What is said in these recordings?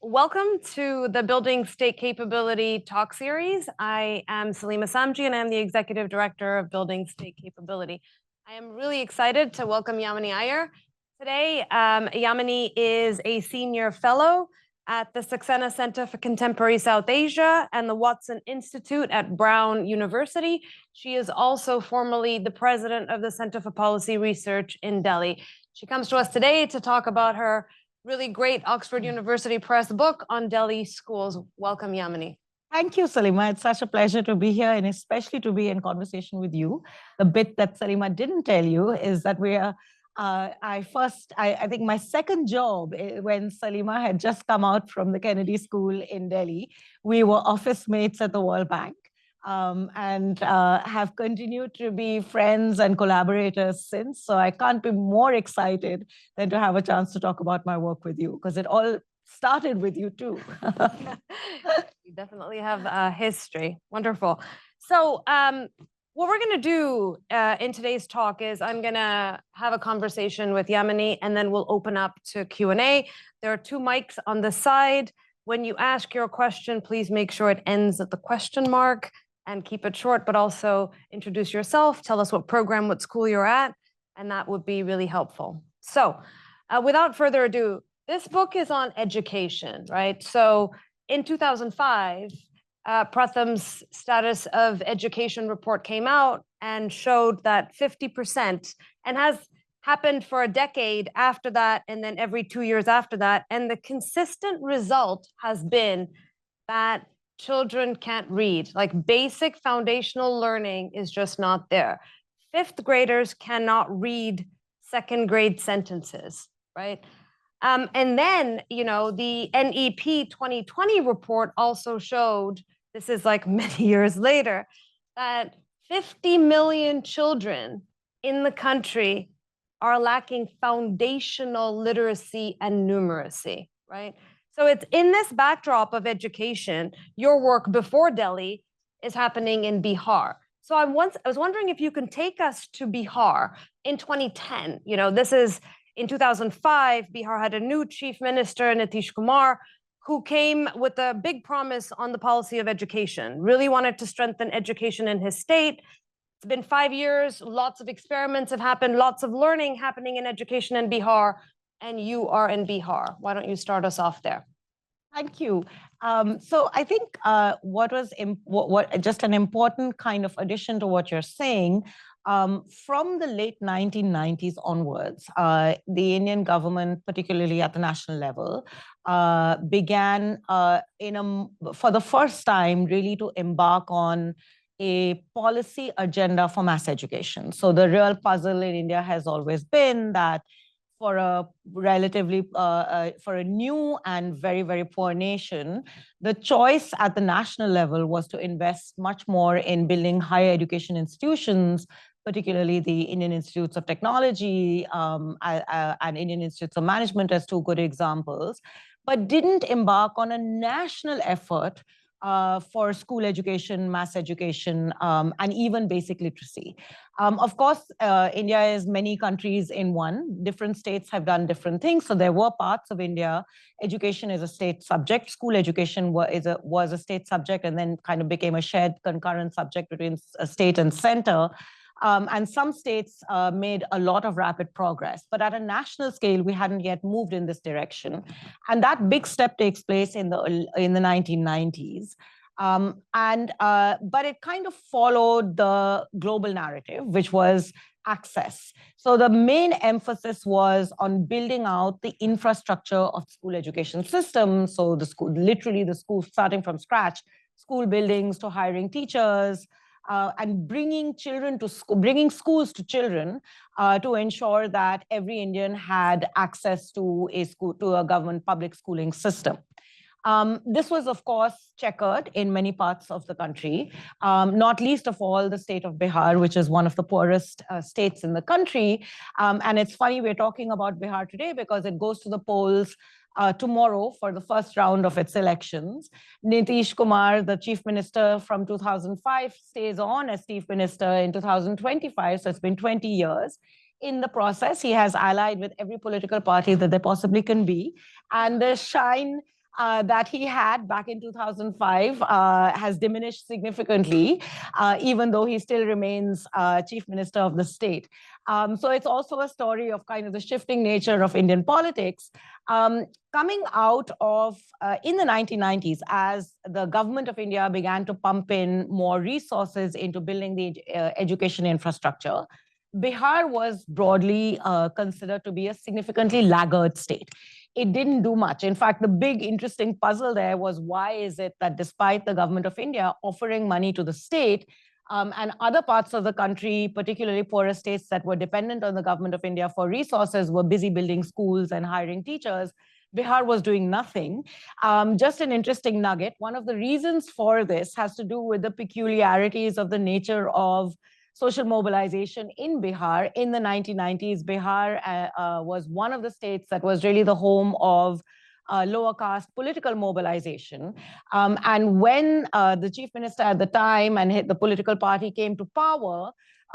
Welcome to the Building State Capability talk series. I am Salima Samji, and I'm the Executive Director of Building State Capability. I am really excited to welcome Yamini Aiyar today. Yamini is a Senior Fellow at the Saxena Center for Contemporary South Asia and the Watson Institute at Brown University. She is also formerly the President of the Center for Policy Research in Delhi. She comes to us today to talk about her really great Oxford University Press book on Delhi schools. Welcome, Yamini. Thank you, Salima. It's such a pleasure to be here, and especially to be in conversation with you. The bit that Salima didn't tell you is that we are, I think my second job, when Salima had just come out from the Kennedy School in Delhi, we were office mates at the World Bank. And have continued to be friends and collaborators since. So I can't be more excited than to have a chance to talk about my work with you, because it all started with you too. You definitely have a history. Wonderful. So what we're going to do in today's talk is I'm going to have a conversation with Yamini, and then we'll open up to Q&A. There are two mics on the side. When you ask your question, please make sure it ends at the question mark. And keep it short, but also introduce yourself, tell us what program, what school you're at, and that would be really helpful. So without further ado, this book is on education, right? So in 2005, Pratham's Status of Education report came out and showed that 50%, and has happened for a decade after that, and then every 2 years after that, and the consistent result has been that children can't read. Like, basic foundational learning is just not there. Fifth graders cannot read second grade sentences, right? And then, the NEP 2020 report also showed, this is like many years later, that 50 million children in the country are lacking foundational literacy and numeracy, right? So it's in this backdrop of education, your work before Delhi is happening in Bihar. So I was wondering if you can take us to Bihar in 2010. This is in 2005, Bihar had a new chief minister, Nitish Kumar, who came with a big promise on the policy of education, really wanted to strengthen education in his state. It's been 5 years, lots of experiments have happened, lots of learning happening in education in Bihar. And you are in Bihar. Why don't you start us off there? Thank you. So I think just an important kind of addition to what you're saying, from the late 1990s onwards, the Indian government, particularly at the national level, began for the first time really to embark on a policy agenda for mass education. So the real puzzle in India has always been that for a for a new and very, very poor nation, the choice at the national level was to invest much more in building higher education institutions, particularly the Indian Institutes of Technology and Indian Institutes of Management as two good examples, but didn't embark on a national effort for school education, mass education, and even basic literacy. Of course, India is many countries in one. Different states have done different things. So there were parts of India, education is a state subject. School education was a state subject, and then kind of became a shared concurrent subject between state and center. And some states made a lot of rapid progress. But at a national scale, we hadn't yet moved in this direction. And that big step takes place in the 1990s. But it kind of followed the global narrative, which was access. So the main emphasis was on building out the infrastructure of school education system. So literally the school starting from scratch, school buildings to hiring teachers, and bringing schools to children to ensure that every Indian had access to a government public schooling system. This was, of course, checkered in many parts of the country, not least of all the state of Bihar, which is one of the poorest states in the country. And it's funny we're talking about Bihar today because it goes to the polls tomorrow for the first round of its elections. Nitish Kumar, the chief minister from 2005, stays on as chief minister in 2025, so it's been 20 years. In the process, he has allied with every political party that there possibly can be. And the shine that he had back in 2005 has diminished significantly, even though he still remains chief minister of the state. So it's also a story of kind of the shifting nature of Indian politics. Coming out of in the 1990s, as the government of India began to pump in more resources into building the education infrastructure, Bihar was broadly considered to be a significantly laggard state. It didn't do much. In fact, the big interesting puzzle there was, why is it that despite the government of India offering money to the state, and other parts of the country, particularly poorer states that were dependent on the government of India for resources, were busy building schools and hiring teachers, Bihar was doing nothing. Just an interesting nugget. One of the reasons for this has to do with the peculiarities of the nature of social mobilization in Bihar. In the 1990s, Bihar was one of the states that was really the home of lower caste political mobilization. And when the chief minister at the time and the political party came to power,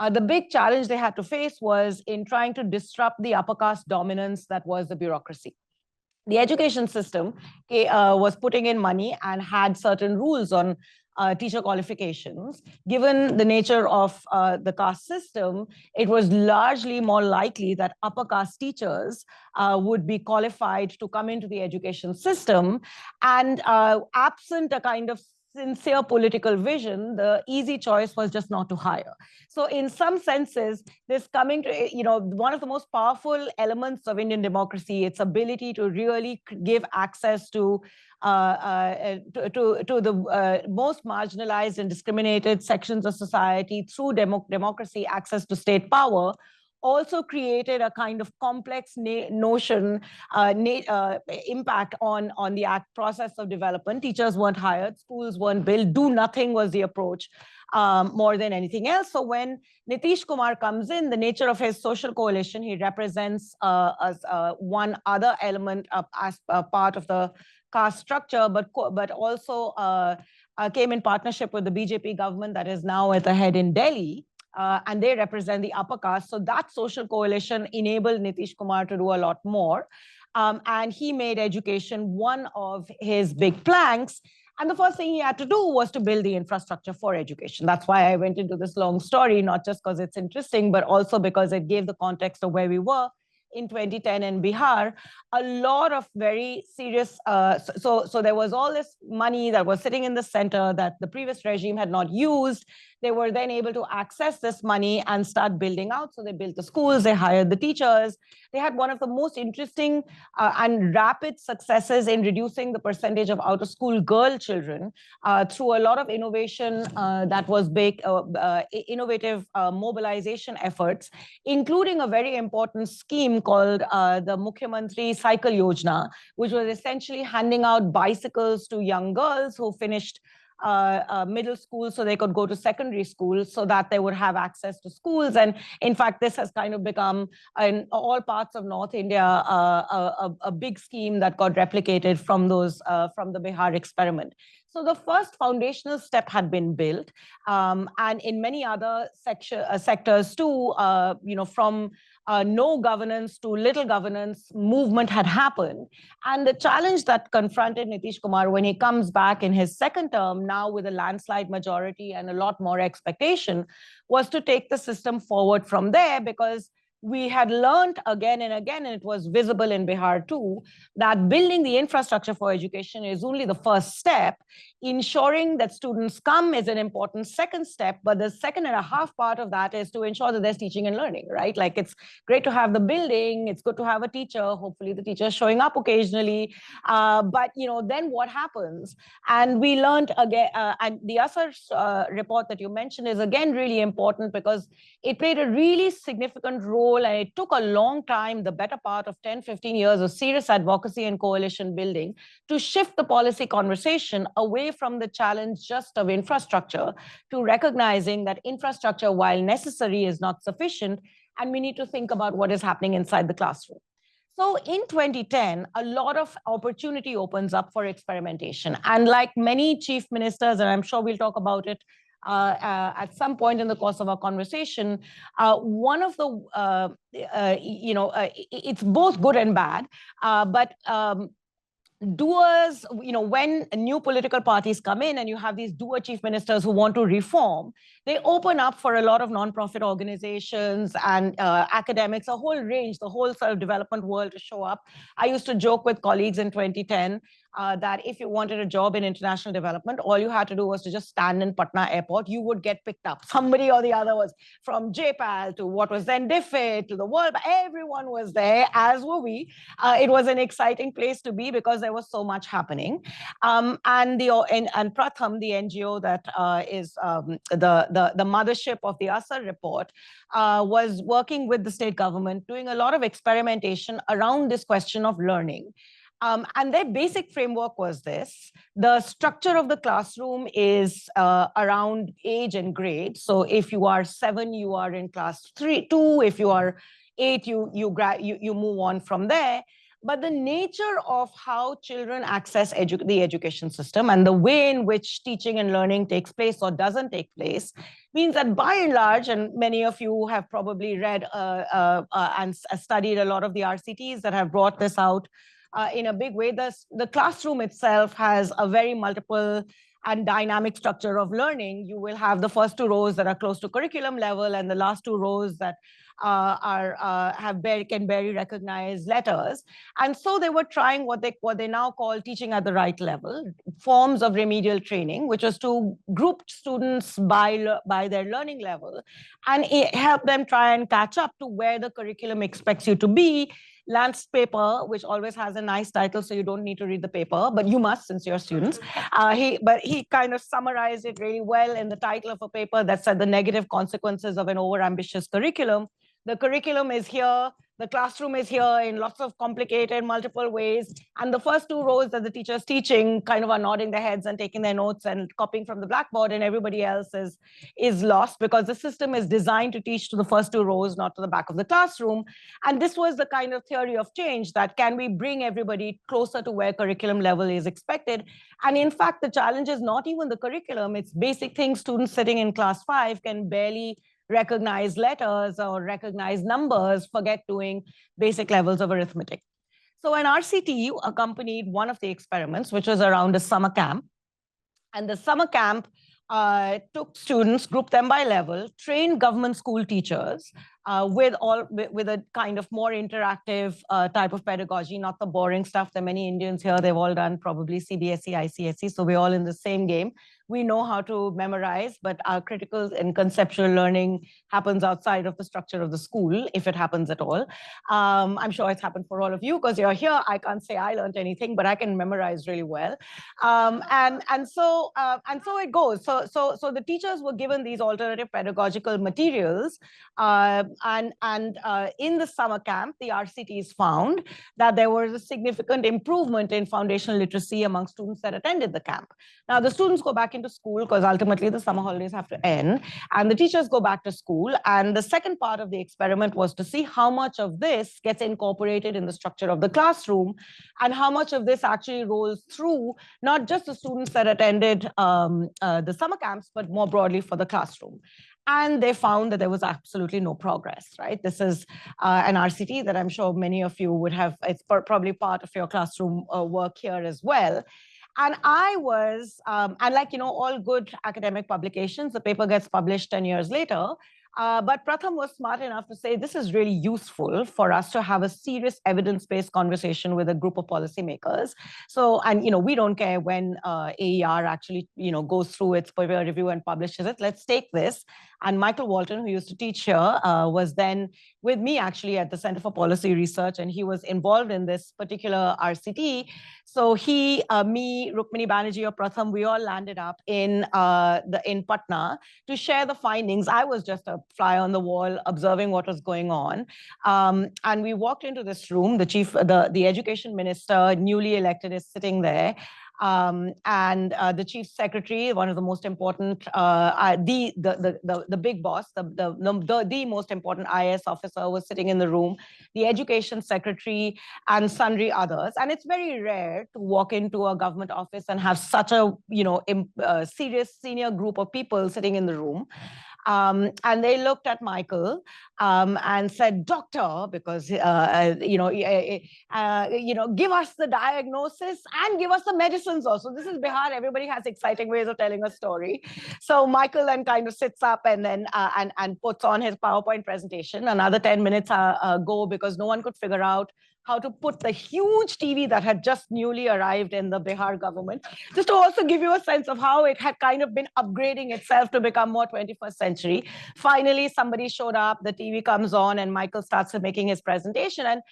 the big challenge they had to face was in trying to disrupt the upper caste dominance that was the bureaucracy. The education system was putting in money and had certain rules on teacher qualifications. Given the nature of the caste system, it was largely more likely that upper caste teachers would be qualified to come into the education system. And absent a kind of sincere political vision, the easy choice was just not to hire. So in some senses, this coming to, one of the most powerful elements of Indian democracy, its ability to really give access to the most marginalized and discriminated sections of society through democracy, access to state power, also created a kind of complex notion, impact on the process of development. Teachers weren't hired, schools weren't built, do nothing was the approach more than anything else. So when Nitish Kumar comes in, the nature of his social coalition, he represents one other element as part of the caste structure, but also came in partnership with the BJP government that is now at the head in Delhi. And they represent the upper caste. So that social coalition enabled Nitish Kumar to do a lot more. And he made education one of his big planks. And the first thing he had to do was to build the infrastructure for education. That's why I went into this long story, not just because it's interesting, but also because it gave the context of where we were in 2010 in Bihar. A lot of very serious, so there was all this money that was sitting in the center that the previous regime had not used. They were then able to access this money and start building out. So they built the schools, they hired the teachers. They had one of the most interesting and rapid successes in reducing the percentage of out-of-school girl children through a lot of innovation that was big, innovative mobilization efforts, including a very important scheme called the Mukhyamantri Cycle Yojana, which was essentially handing out bicycles to young girls who finished middle school so they could go to secondary school so that they would have access to schools. And in fact, this has kind of become in all parts of North India a big scheme that got replicated from those from the Bihar experiment. So the first foundational step had been built, and in many other sectors too, from no governance to little governance movement had happened. And the challenge that confronted Nitish Kumar when he comes back in his second term, now with a landslide majority and a lot more expectation, was to take the system forward from there, because we had learned again and again, and it was visible in Bihar too, that building the infrastructure for education is only the first step. Ensuring that students come is an important second step, but the second and a half part of that is to ensure that there's teaching and learning, right? Like, it's great to have the building, it's good to have a teacher, hopefully the teacher is showing up occasionally, but then what happens? And we learned again, and the other report that you mentioned is again really important, because it played a really significant role, and it took a long time, the better part of 10-15 years of serious advocacy and coalition building, to shift the policy conversation away from the challenge just of infrastructure to recognizing that infrastructure, while necessary, is not sufficient, and we need to think about what is happening inside the classroom. So in 2010, a lot of opportunity opens up for experimentation. And like many chief ministers, and I'm sure we'll talk about it at some point in the course of our conversation, one of the, it's both good and bad, but doers, when new political parties come in and you have these doer chief ministers who want to reform, they open up for a lot of nonprofit organizations and academics, a whole range, the whole sort of development world to show up. I used to joke with colleagues in 2010 that if you wanted a job in international development, all you had to do was to just stand in Patna airport, you would get picked up. Somebody or the other was from JPAL to what was then DFID to the world, everyone was there, as were we. It was an exciting place to be because there was so much happening. And Pratham, the NGO that is the mothership of the Asar report, was working with the state government, doing a lot of experimentation around this question of learning. And their basic framework was this. The structure of the classroom is around age and grade. So if you are 7, you are in class 2. If you are 8, you move on from there. But the nature of how children access the education system and the way in which teaching and learning takes place or doesn't take place means that by and large, and many of you have probably read and studied a lot of the RCTs that have brought this out in a big way, the classroom itself has a very multiple and dynamic structure of learning. You will have the first 2 rows that are close to curriculum level and the last 2 rows that can barely recognize letters. And so they were trying what they now call teaching at the right level, forms of remedial training, which was to group students by their learning level and help them try and catch up to where the curriculum expects you to be. Lance's paper, which always has a nice title, so you don't need to read the paper, but you must since you're students. He kind of summarized it really well in the title of a paper that said the negative consequences of an overambitious curriculum. The curriculum is here, the classroom is here in lots of complicated, multiple ways. And the first 2 rows that the teacher's teaching kind of are nodding their heads and taking their notes and copying from the blackboard, and everybody else is lost because the system is designed to teach to the first 2 rows, not to the back of the classroom. And this was the kind of theory of change that can we bring everybody closer to where curriculum level is expected. And in fact, the challenge is not even the curriculum, it's basic things. Students sitting in class 5 can barely recognize letters or recognize numbers, forget doing basic levels of arithmetic. So an RCT accompanied one of the experiments, which was around a summer camp. And the summer camp took students, grouped them by level, trained government school teachers with a kind of more interactive type of pedagogy, not the boring stuff. There are many Indians here, they've all done probably CBSE, ICSE, so we're all in the same game. We know how to memorize, but our critical and conceptual learning happens outside of the structure of the school, if it happens at all. I'm sure it's happened for all of you because you're here. I can't say I learned anything, but I can memorize really well. And so it goes. So the teachers were given these alternative pedagogical materials, and in the summer camp, the RCTs found that there was a significant improvement in foundational literacy among students that attended the camp. Now, the students go back into school because ultimately the summer holidays have to end, and the teachers go back to school. And the second part of the experiment was to see how much of this gets incorporated in the structure of the classroom and how much of this actually rolls through not just the students that attended the summer camps, but more broadly for the classroom. And they found that there was absolutely no progress, right? This is an RCT that I'm sure many of you would have, it's probably part of your classroom work here as well. And I was, and like, all good academic publications, the paper gets published 10 years later. But Pratham was smart enough to say, this is really useful for us to have a serious evidence-based conversation with a group of policymakers. So, and, we don't care when AER actually, goes through its peer review and publishes it. Let's take this. And Michael Walton, who used to teach here, was then with me actually at the Center for Policy Research, and he was involved in this particular RCT. So he, me, Rukmini Banerjee or Pratham, we all landed up in Patna to share the findings. I was just a fly on the wall observing what was going on. And we walked into this room, the education minister, newly elected, is sitting there. And the chief secretary, one of the most important, the big boss, the most important IAS officer was sitting in the room, the education secretary and sundry others. And it's very rare to walk into a government office and have such a, serious senior group of people sitting in the room. And they looked at Michael and said, "Doctor," because give us the diagnosis and give us the medicines also. This is Bihar. Everybody has exciting ways of telling a story. So Michael then kind of sits up and then and puts on his PowerPoint presentation. Another 10 minutes go because no one could figure out how to put the huge TV that had just newly arrived in the Bihar government, just to also give you a sense of how it had kind of been upgrading itself to become more 21st century. Finally, somebody showed up, the TV comes on, and Michael starts making his presentation. And,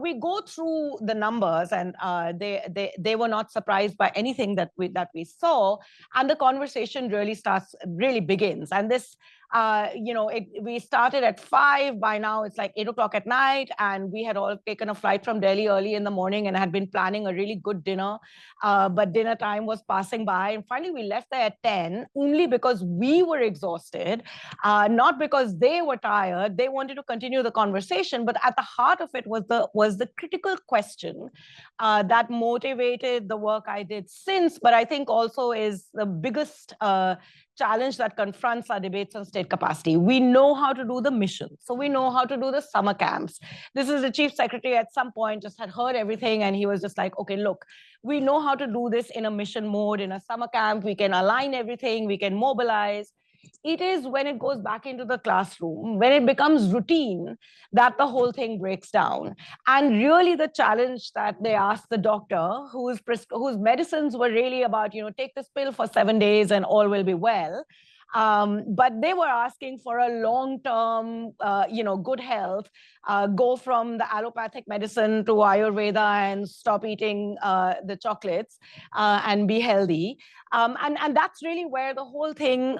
we go through the numbers, and they were not surprised by anything that we saw. And the conversation really begins. And this, we started at 5. By now, it's like 8 o'clock at night, and we had all taken a flight from Delhi early in the morning and had been planning a really good dinner. But dinner time was passing by, and finally we left there at 10, only because we were exhausted, not because they were tired. They wanted to continue the conversation, but at the heart of it was the critical question that motivated the work I did since, but I think also is the biggest challenge that confronts our debates on state capacity. We know how to do the mission. So we know how to do the summer camps. This is the chief secretary at some point just had heard everything, and he was just like, okay, look, we know how to do this in a mission mode, in a summer camp. We can align everything. We can mobilize. It is when it goes back into the classroom, when it becomes routine, that the whole thing breaks down. And really the challenge that they asked the doctor, whose medicines were really about, take this pill for 7 days and all will be well. But they were asking for a long-term, good health, go from the allopathic medicine to Ayurveda and stop eating the chocolates and be healthy. And that's really where the whole thing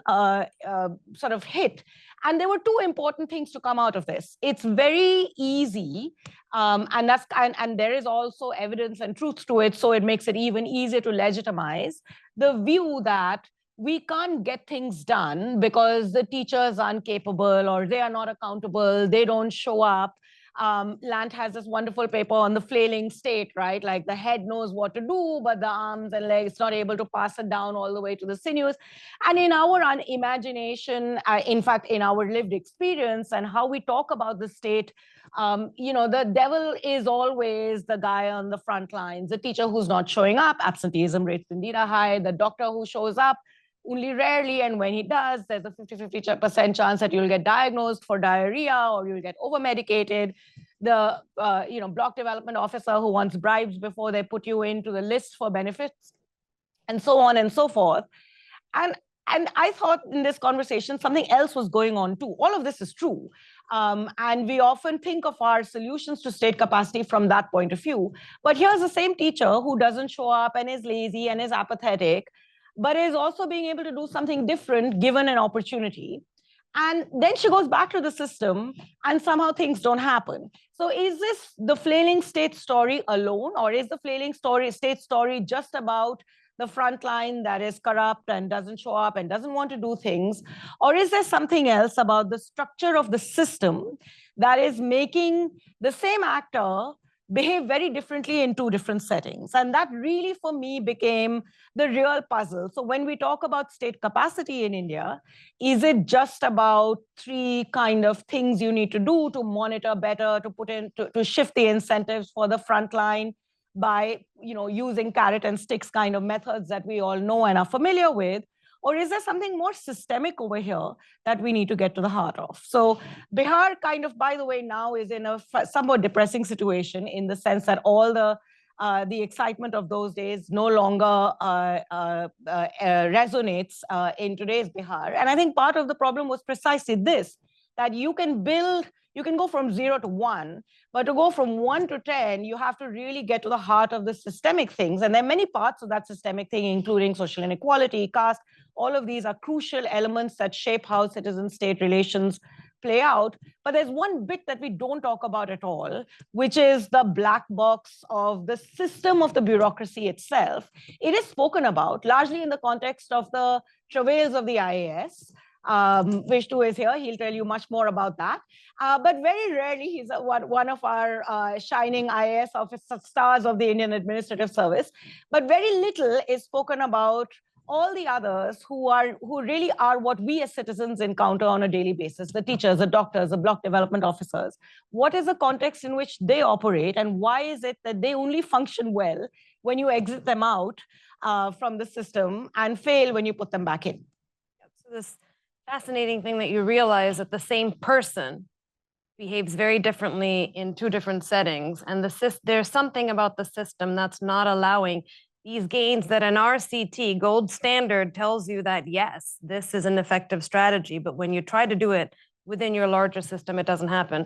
sort of hit. And there were two important things to come out of this. It's very easy, and there is also evidence and truth to it, so it makes it even easier to legitimize the view that we can't get things done because the teachers aren't capable or they are not accountable, they don't show up. Lant has this wonderful paper on the flailing state, right? Like the head knows what to do, but the arms and legs not able to pass it down all the way to the sinews. And in our imagination, in fact, in our lived experience and how we talk about the state, the devil is always the guy on the front lines, the teacher who's not showing up, absenteeism rates indeed are high, the doctor who shows up only rarely, and when he does, there's a 50% chance that you'll get diagnosed for diarrhea or you'll get over-medicated. The block development officer who wants bribes before they put you into the list for benefits, and so on and so forth. And I thought in this conversation, something else was going on too. All of this is true. And we often think of our solutions to state capacity from that point of view. But here's the same teacher who doesn't show up and is lazy and is apathetic, but is also being able to do something different given an opportunity. And then she goes back to the system and somehow things don't happen. So is this the flailing state story alone, or is the flailing state story just about the front line that is corrupt and doesn't show up and doesn't want to do things? Or is there something else about the structure of the system that is making the same actor behave very differently in two different settings? And that really, for me, became the real puzzle. So when we talk about state capacity in India, is it just about 3 kind of things you need to do to monitor better, to put in, to shift the incentives for the front line by, using carrot and sticks kind of methods that we all know and are familiar with? Or is there something more systemic over here that we need to get to the heart of? So Bihar kind of, by the way, now is in a somewhat depressing situation in the sense that all the excitement of those days no longer resonates in today's Bihar. And I think part of the problem was precisely this, that you can go from 0 to 1, but to go from 1 to 10, you have to really get to the heart of the systemic things. And there are many parts of that systemic thing, including social inequality, caste. All of these are crucial elements that shape how citizen-state relations play out. But there's one bit that we don't talk about at all, which is the black box of the system of the bureaucracy itself. It is spoken about largely in the context of the travails of the IAS. Vishnu is here, he'll tell you much more about that. But very rarely, he's one of our shining IAS officer stars of the Indian Administrative Service. But very little is spoken about all the others who really are what we as citizens encounter on a daily basis, the teachers, the doctors, the block development officers. What is the context in which they operate, and why is it that they only function well when you exit them out from the system and fail when you put them back in? So this fascinating thing that you realize that the same person behaves very differently in two different settings, and there's something about the system that's not allowing these gains that an RCT gold standard tells you that, yes, this is an effective strategy, but when you try to do it within your larger system, it doesn't happen.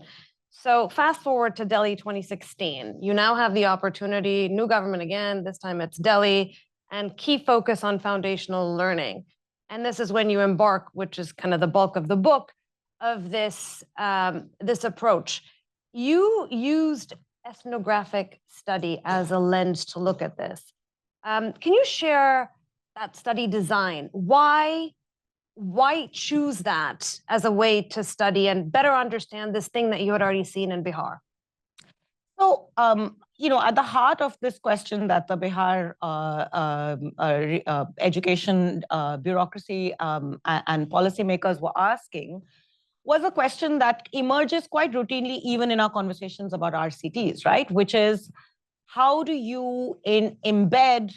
So fast forward to Delhi 2016. You now have the opportunity, new government again, this time it's Delhi, and key focus on foundational learning. And this is when you embark, which is kind of the bulk of the book, of this, this approach. You used ethnographic study as a lens to look at this. Can you share that study design? Why choose that as a way to study and better understand this thing that you had already seen in Bihar? So, at the heart of this question that the Bihar education bureaucracy and policymakers were asking was a question that emerges quite routinely even in our conversations about RCTs, right? Which is, how do you embed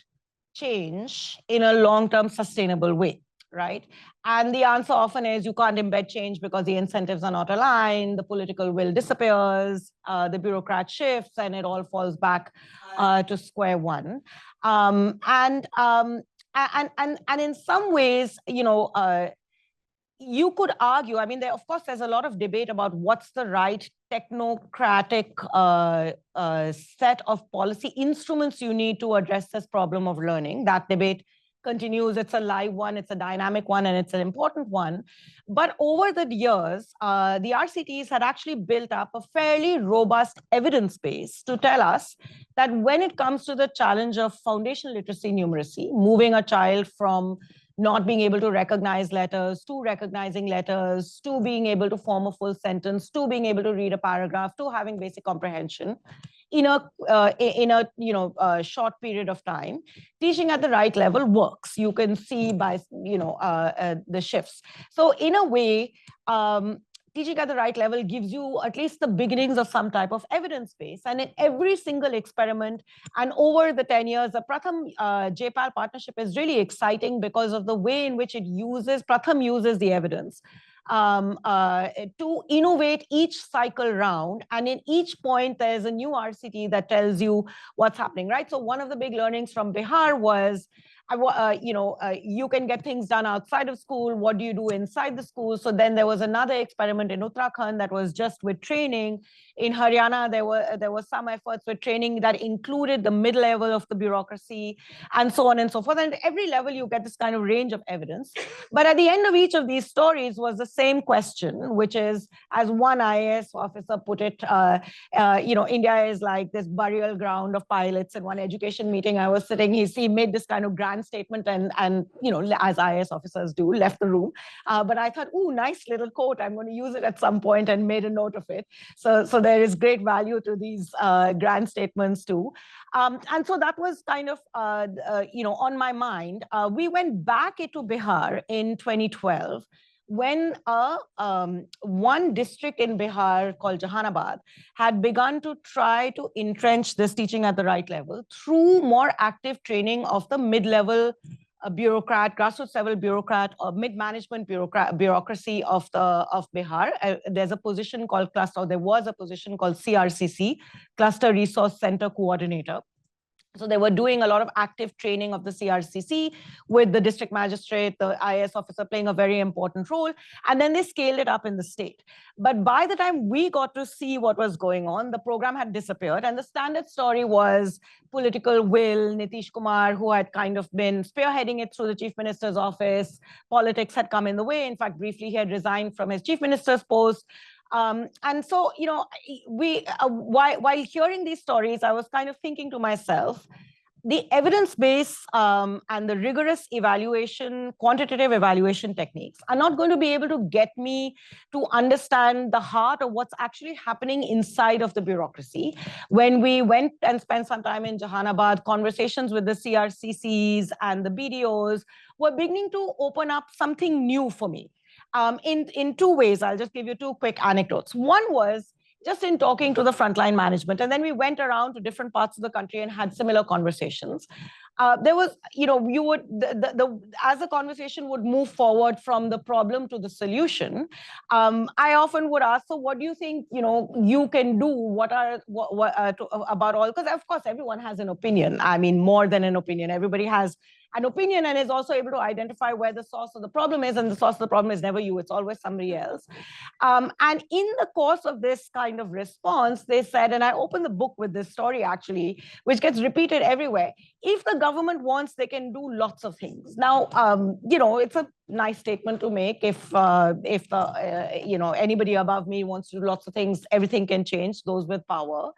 change in a long-term sustainable way, right? And the answer often is you can't embed change because the incentives are not aligned, the political will disappears, the bureaucrat shifts, and it all falls back to square one. And in some ways, you could argue, I mean, of course, there's a lot of debate about what's the right technocratic set of policy instruments you need to address this problem of learning. That debate continues. It's a live one, it's a dynamic one, and it's an important one. But over the years, the RCTs had actually built up a fairly robust evidence base to tell us that when it comes to the challenge of foundational literacy numeracy, moving a child from not being able to recognize letters, to recognizing letters, to being able to form a full sentence, to being able to read a paragraph, to having basic comprehension in a short period of time, teaching at the right level works. You can see by the shifts. So in a way, teaching at the right level gives you at least the beginnings of some type of evidence base. And in every single experiment, and over the 10 years, the Pratham JPAL partnership is really exciting because of the way in which Pratham uses the evidence to innovate each cycle round. And in each point, there's a new RCT that tells you what's happening, right? So one of the big learnings from Bihar was, you can get things done outside of school. What do you do inside the school? So then there was another experiment in Uttarakhand that was just with training. In Haryana, there were some efforts with training that included the mid-level of the bureaucracy, and so on and so forth. And at every level, you get this kind of range of evidence. But at the end of each of these stories was the same question, which is, as one IAS officer put it, India is like this burial ground of pilots. In one education meeting I was sitting, he made this kind of grand statement and as IAS officers do, left the room. But I thought, ooh, nice little quote. I'm going to use it at some point, and made a note of it. So there is great value to these grand statements too. And so that was kind of, on my mind. We went back into Bihar in 2012 when one district in Bihar called Jahanabad had begun to try to entrench this teaching at the right level through more active training of the mid-level bureaucrat, grassroots level bureaucrat, or mid-management bureaucracy of Bihar. There was a position called CRCC, Cluster Resource Center Coordinator. So they were doing a lot of active training of the CRCC with the district magistrate, the IAS officer playing a very important role. And then they scaled it up in the state. But by the time we got to see what was going on, the program had disappeared. And the standard story was political will. Nitish Kumar, who had kind of been spearheading it through the chief minister's office, politics had come in the way. In fact, briefly, he had resigned from his chief minister's post. And so, while hearing these stories, I was kind of thinking to myself, the evidence base and the rigorous evaluation, quantitative evaluation techniques are not going to be able to get me to understand the heart of what's actually happening inside of the bureaucracy. When we went and spent some time in Jahanabad, conversations with the CRCCs and the BDOs were beginning to open up something new for me. In two ways, I'll just give you two quick anecdotes. One was just in talking to the frontline management, and then we went around to different parts of the country and had similar conversations. There was, you would, as the conversation would move forward from the problem to the solution, I often would ask, so what do you think, you can do? About all, because of course, everyone has an opinion. I mean, more than an opinion. Everybody has an opinion and is also able to identify where the source of the problem is, and the source of the problem is never you, it's always somebody else. And in the course of this kind of response, they said, and I opened the book with this story actually, which gets repeated everywhere. If the government wants, they can do lots of things. Now, it's a nice statement to make. If anybody above me wants to do lots of things, everything can change, those with power.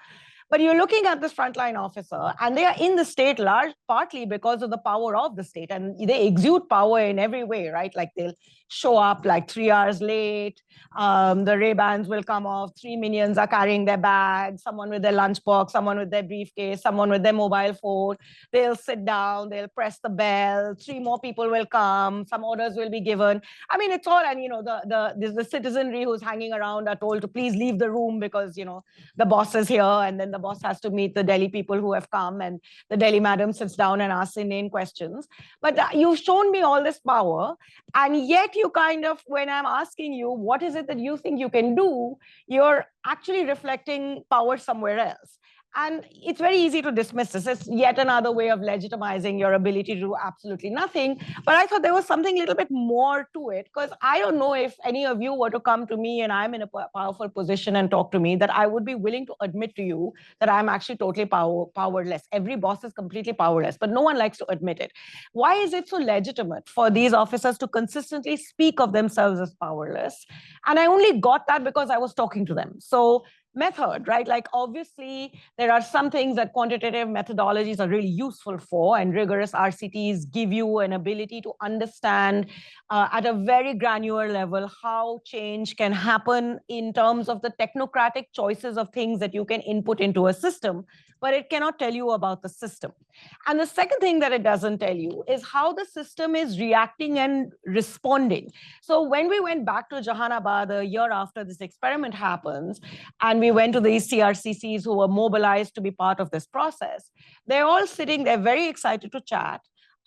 But you're looking at this frontline officer, and they are in the state partly because of the power of the state, and they exude power in every way, right? Like they'll show up like 3 hours late, the Ray-Bans will come off, 3 minions are carrying their bags, someone with their lunchbox, someone with their briefcase, someone with their mobile phone. They'll sit down, they'll press the bell, 3 more people will come, some orders will be given. I mean, it's all, and the citizenry who's hanging around are told to please leave the room because, the boss is here, and then the boss has to meet the Delhi people who have come, and the Delhi madam sits down and asks inane questions. But you've shown me all this power, and yet you kind of, when I'm asking you, what is it that you think you can do, you're actually reflecting power somewhere else. And it's very easy to dismiss this. It's yet another way of legitimizing your ability to do absolutely nothing. But I thought there was something a little bit more to it, because I don't know if any of you were to come to me and I'm in a powerful position and talk to me, that I would be willing to admit to you that I'm actually totally powerless. Every boss is completely powerless, but no one likes to admit it. Why is it so legitimate for these officers to consistently speak of themselves as powerless? And I only got that because I was talking to them. So method, right? Like obviously there are some things that quantitative methodologies are really useful for, and rigorous RCTs give you an ability to understand at a very granular level how change can happen in terms of the technocratic choices of things that you can input into a system, but it cannot tell you about the system. And the second thing that it doesn't tell you is how the system is reacting and responding. So when we went back to Jahanabad a year after this experiment happens, and we went to the CRCCs who were mobilized to be part of this process, they're all sitting there very excited to chat.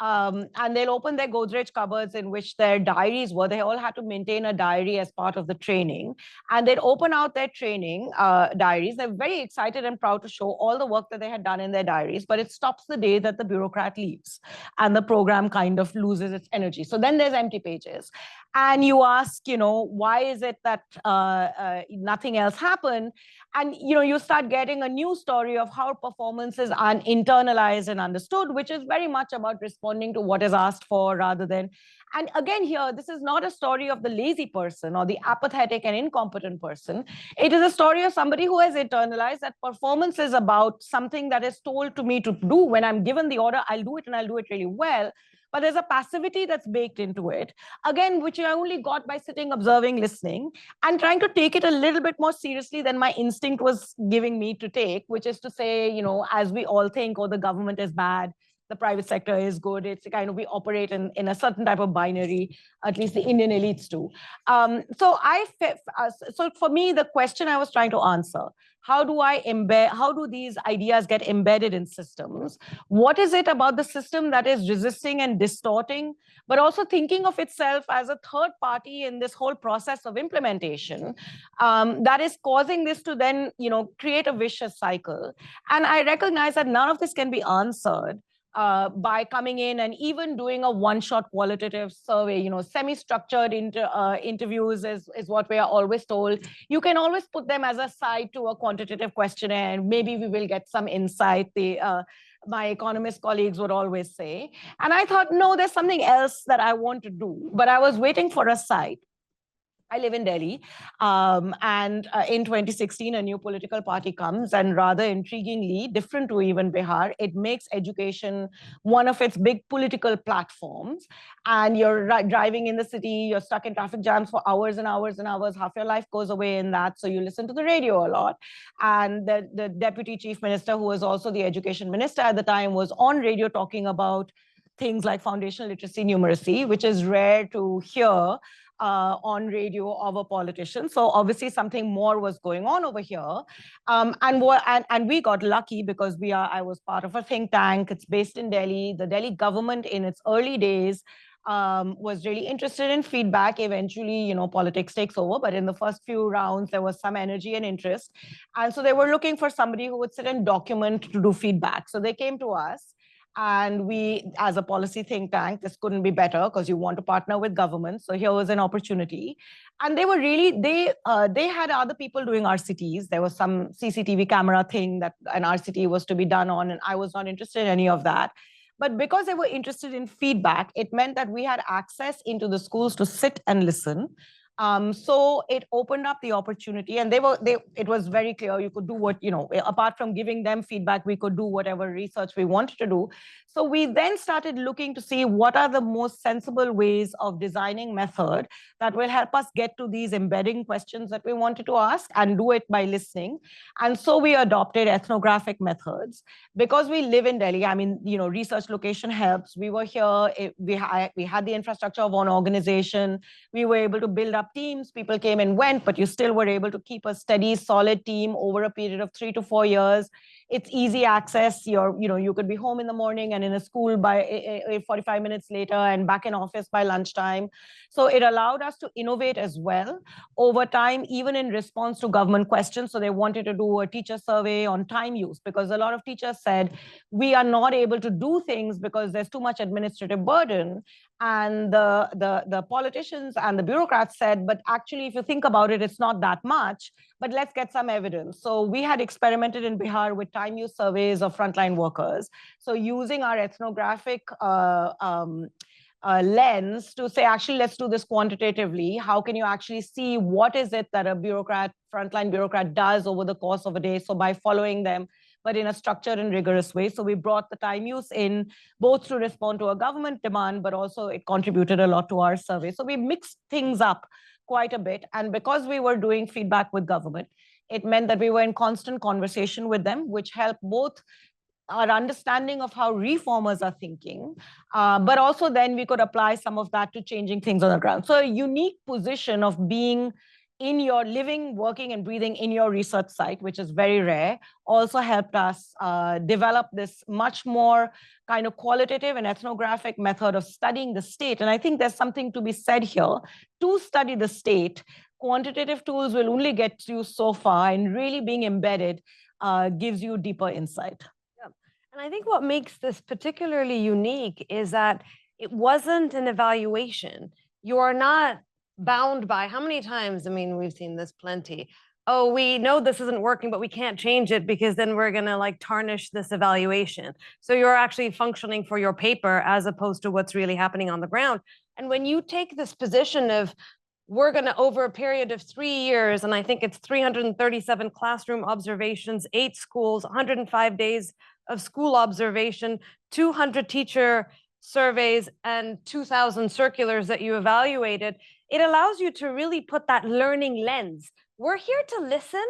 And they'll open their Godrej cupboards in which their diaries were. They all had to maintain a diary as part of the training. And they'd open out their training diaries. They're very excited and proud to show all the work that they had done in their diaries, but it stops the day that the bureaucrat leaves and the program kind of loses its energy. So then there's empty pages. And you ask, why is it that nothing else happened? And, you start getting a new story of how performances are internalized and understood, which is very much about responding to what is asked for rather than, and again here, this is not a story of the lazy person or the apathetic and incompetent person. It is a story of somebody who has internalized that performance is about something that is told to me to do. When I'm given the order, I'll do it, and I'll do it really well. But there's a passivity that's baked into it, again, which I only got by sitting, observing, listening, and trying to take it a little bit more seriously than my instinct was giving me to take, which is to say, as we all think, oh, the government is bad, the private sector is good. It's kind of, we operate in a certain type of binary, at least the Indian elites do. So for me, the question I was trying to answer, how do these ideas get embedded in systems? What is it about the system that is resisting and distorting, but also thinking of itself as a third party in this whole process of implementation that is causing this to then, create a vicious cycle? And I recognize that none of this can be answered by coming in and even doing a one-shot qualitative survey. Semi-structured interviews is what we are always told. You can always put them as a side to a quantitative questionnaire, and maybe we will get some insight. My economist colleagues would always say. And I thought, no, there's something else that I want to do. But I was waiting for a site. I live in Delhi, and in 2016, a new political party comes, and rather intriguingly, different to even Bihar, it makes education one of its big political platforms. And you're driving in the city, you're stuck in traffic jams for hours and hours and hours. Half your life goes away in that, so you listen to the radio a lot. And the deputy chief minister, who was also the education minister at the time, was on radio talking about things like foundational literacy numeracy, which is rare to hear on radio of a politician. So obviously something more was going on over here. And we got lucky because I was part of a think tank. It's based in Delhi. The Delhi government in its early days was really interested in feedback. Eventually, politics takes over. But in the first few rounds, there was some energy and interest. And so they were looking for somebody who would sit and document to do feedback. So they came to us. And we, as a policy think tank, this couldn't be better because you want to partner with government. So here was an opportunity. And they were really, they had other people doing RCTs. There was some CCTV camera thing that an RCT was to be done on, and I was not interested in any of that. But because they were interested in feedback, it meant that we had access into the schools to sit and listen. So it opened up the opportunity, and it was very clear you could do what, apart from giving them feedback, we could do whatever research we wanted to do. So we then started looking to see what are the most sensible ways of designing method that will help us get to these embedding questions that we wanted to ask and do it by listening. And so we adopted ethnographic methods. Because we live in Delhi, I mean, research location helps. We were here, we had the infrastructure of one organization. We were able to build up teams. People came and went, but you still were able to keep a steady, solid team over a period of 3 to 4 years. It's easy access. You could be home in the morning and in a school by 45 minutes later and back in office by lunchtime. So it allowed us to innovate as well over time, even in response to government questions. So they wanted to do a teacher survey on time use, because a lot of teachers said, we are not able to do things because there's too much administrative burden. And the politicians and the bureaucrats said, but actually, if you think about it, it's not that much, but let's get some evidence. So we had experimented in Bihar with time use surveys of frontline workers. So using our ethnographic lens to say, actually, let's do this quantitatively. How can you actually see what is it that a frontline bureaucrat does over the course of a day? So by following them, but in a structured and rigorous way. So we brought the time use in both to respond to a government demand, but also it contributed a lot to our survey. So we mixed things up quite a bit. And because we were doing feedback with government, it meant that we were in constant conversation with them, which helped both our understanding of how reformers are thinking, but also then we could apply some of that to changing things on the ground. So a unique position of being in your living, working, and breathing in your research site, which is very rare, also helped us develop this much more kind of qualitative and ethnographic method of studying the state. And I think there's something to be said here. To study the state, quantitative tools will only get you so far, and really being embedded gives you deeper insight. Yeah. And I think what makes this particularly unique is that it wasn't an evaluation. You are not bound by how many times, I mean, we've seen this plenty. Oh, we know this isn't working, but we can't change it because then we're going to tarnish this evaluation. So you're actually functioning for your paper as opposed to what's really happening on the ground. And when you take this position of, we're going to, over a period of 3 years, and I think it's 337 classroom observations, 8 schools, 105 days of school observation, 200 teacher surveys, and 2,000 circulars that you evaluated, it allows you to really put that learning lens. We're here to listen,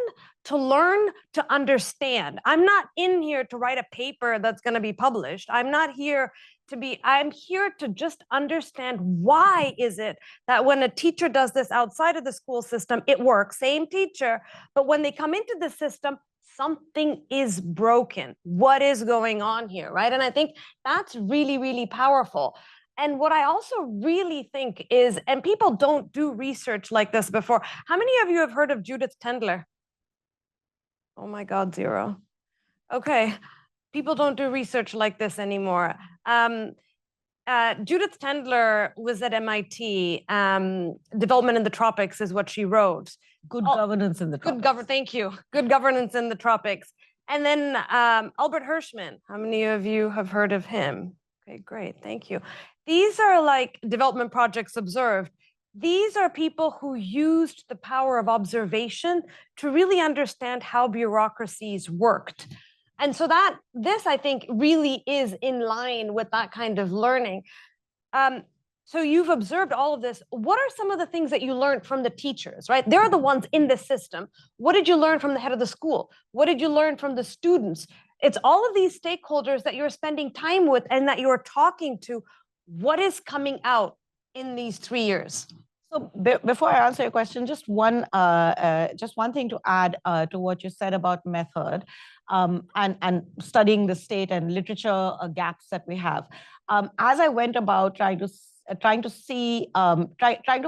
to learn, to understand. I'm not in here to write a paper that's going to be published. I'm here to just understand, why is it that when a teacher does this outside of the school system, it works, same teacher, but when they come into the system, something is broken. What is going on here, right? And I think that's really, really powerful. And what I also really think is, and people don't do research like this before. How many of you have heard of Judith Tendler? Oh my God, 0. Okay, people don't do research like this anymore. Judith Tendler was at MIT. Development in the Tropics is what she wrote. Good governance in the tropics. Thank you. Good governance in the tropics. And then Albert Hirschman. How many of you have heard of him? Okay, great. Thank you. These are development projects observed. these are people who used the power of observation to really understand how bureaucracies worked. And so this, I think, really is in line with that kind of learning. So you've observed all of this. What are some of the things that you learned from the teachers, right? They're the ones in the system. What did you learn from the head of the school? What did you learn from the students? It's all of these stakeholders that you're spending time with and that you're talking to. What is coming out in these 3 years? So before I answer your question, just one thing to add to what you said about method and studying the state and literature gaps that we have. As I went about trying to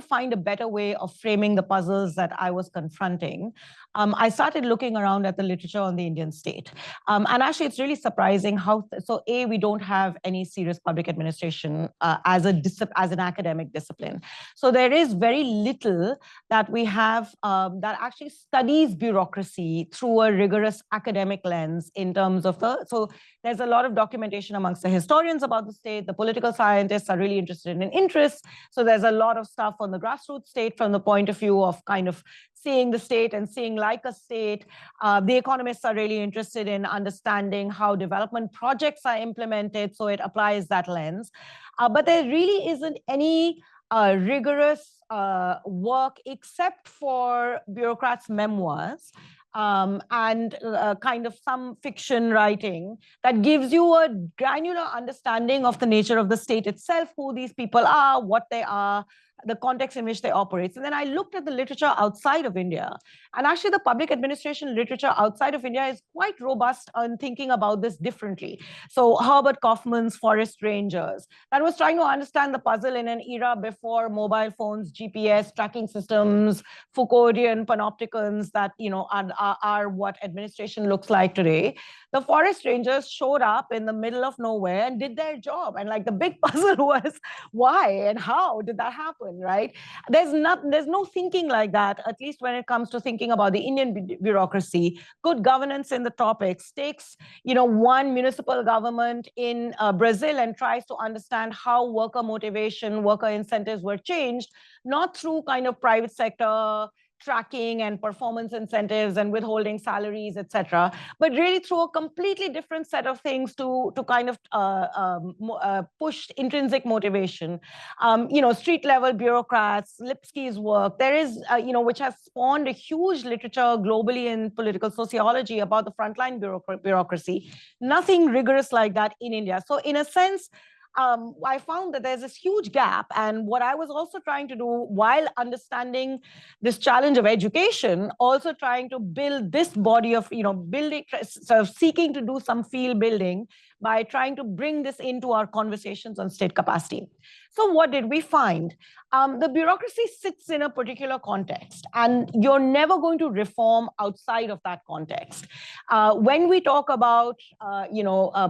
find a better way of framing the puzzles that I was confronting, I started looking around at the literature on the Indian state. And actually, it's really surprising how, we don't have any serious public administration as an academic discipline. So there is very little that we have that actually studies bureaucracy through a rigorous academic lens in terms of so there's a lot of documentation amongst the historians about the state. The political scientists are really interested in interests. So there's a lot of stuff on the grassroots state from the point of view of kind of seeing the state and seeing like a state. The economists are really interested in understanding how development projects are implemented, so it applies that lens. But there really isn't any rigorous work except for bureaucrats' memoirs and kind of some fiction writing that gives you a granular understanding of the nature of the state itself, who these people are, what they are, the context in which they operate. So then I looked at the literature outside of India, and actually the public administration literature outside of India is quite robust on thinking about this differently. So Herbert Kaufman's Forest Rangers, that was trying to understand the puzzle in an era before mobile phones, GPS, tracking systems, Foucauldian panopticons that are what administration looks like today. The Forest Rangers showed up in the middle of nowhere and did their job. And like the big puzzle was why and how did that happen, right? There's no thinking like that, at least when it comes to thinking about the Indian bureaucracy. Good governance in the topics takes, one municipal government in Brazil and tries to understand how worker motivation, worker incentives were changed, not through kind of private sector tracking and performance incentives and withholding salaries, etc., but really through a completely different set of things to kind of push intrinsic motivation. Street level bureaucrats, Lipsky's work, there is, which has spawned a huge literature globally in political sociology about the frontline bureaucracy. Nothing rigorous like that in India. So in a sense, I found that there's this huge gap. And what I was also trying to do while understanding this challenge of education, also trying to build this body of, building, sort of seeking to do some field building by trying to bring this into our conversations on state capacity. So what did we find? The bureaucracy sits in a particular context, and you're never going to reform outside of that context. When we talk about,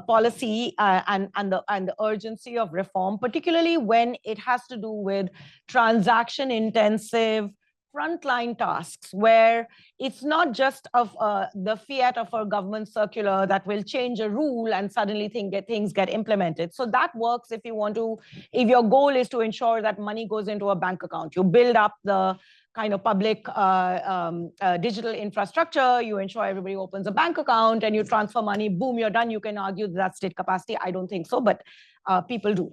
policy and the urgency of reform, particularly when it has to do with transaction-intensive frontline tasks, where it's not just of the fiat of a government circular that will change a rule and suddenly things get implemented. So that works if your goal is to ensure that money goes into a bank account. You build up the kind of public digital infrastructure, you ensure everybody opens a bank account and you transfer money, boom, you're done. You can argue that's state capacity. I don't think so, but people do.